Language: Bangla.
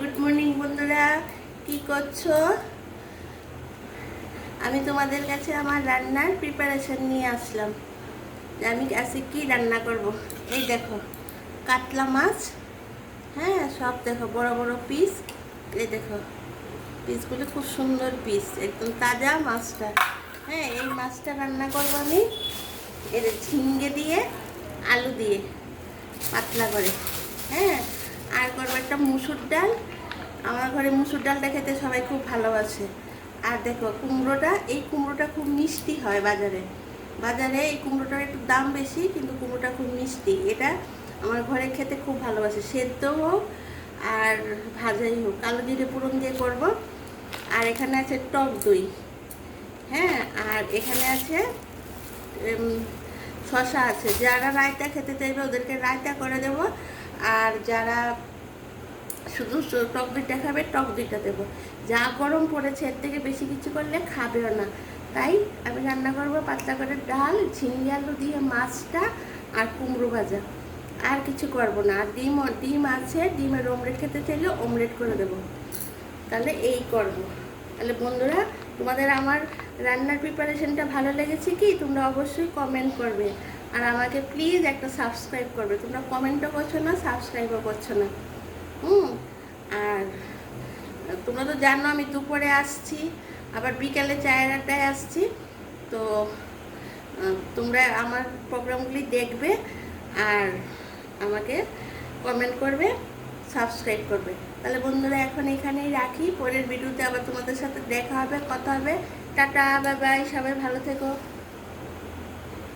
গুড মর্নিং বন্ধুরা, কি করছো? আমি তোমাদের কাছে আমার রান্নার প্রিপারেশন নিয়ে আসলাম যে আমি আজকে কি রান্না করব। এই দেখো কাতলা মাছ, হ্যাঁ সব দেখো বড় বড় পিস। এই দেখো পিসগুলো খুব সুন্দর পিস, একদম তাজা মাছটা। হ্যাঁ এই মাছটা রান্না করবো আমি এর ঝিঙ্গে দিয়ে, আলু দিয়ে পাতলা করে। হ্যাঁ আর করবো একটা মুসুর ডাল। আমার ঘরে মুসুর ডালটা খেতে সবাই খুব ভালোবাসে। আর দেখো কুমড়োটা, এই কুমড়োটা খুব মিষ্টি হয় বাজারে। বাজারে এই কুমড়োটার একটু দাম বেশি, কিন্তু কুমড়োটা খুব মিষ্টি। এটা আমার ঘরে খেতে খুব ভালোবাসে, সেদ্ধ হোক আর ভাজাই হোক, কালো জিরে ফোড়ন দিয়ে করব। আর এখানে আছে টক দই, হ্যাঁ আর এখানে আছে শশা আছে। যারা রায়তা খেতে চাইবে ওদেরকে রায়তা করে দেব, আর যারা শুধু টক দইটা খাবে টক দইটা দেবো। যা গরম পড়েছে এর থেকে বেশি কিছু করলে খাবেও না। তাই আমি রান্না করবো পাতলা করে ডাল, ঝিঙ্গে আলু দিয়ে মাছটা আর কুমড়ো ভাজা, আর কিছু করব না। আর ডিম আছে, ডিমের অমলেট খেতে চাইলে অমলেট করে দেবো। তাহলে এই করব। তাহলে বন্ধুরা, তোমাদের আমার রান্নার প্রিপারেশনটা ভালো লেগেছে কি? তোমরা অবশ্যই কমেন্ট করবে, আর আমাকে প্লিজ একটা সাবস্ক্রাইব করবে। তোমরা কমেন্টও করছো না, সাবস্ক্রাইবও করছো না। আর তোমরা তো জানো আমি দুপুরে আসছি, আবার বিকালে চায়ের আড্ডায় আসছি। তো তোমরা আমার প্রোগ্রামগুলি দেখবে আর আমাকে কমেন্ট করবে, সাবস্ক্রাইব করবে। তাহলে বন্ধুরা এখন এখানেই রাখি, পরের ভিডিওতে আবার তোমাদের সাথে দেখা হবে, কথা হবে। টাটা, বাই বাই, সবাই ভালো থেকো।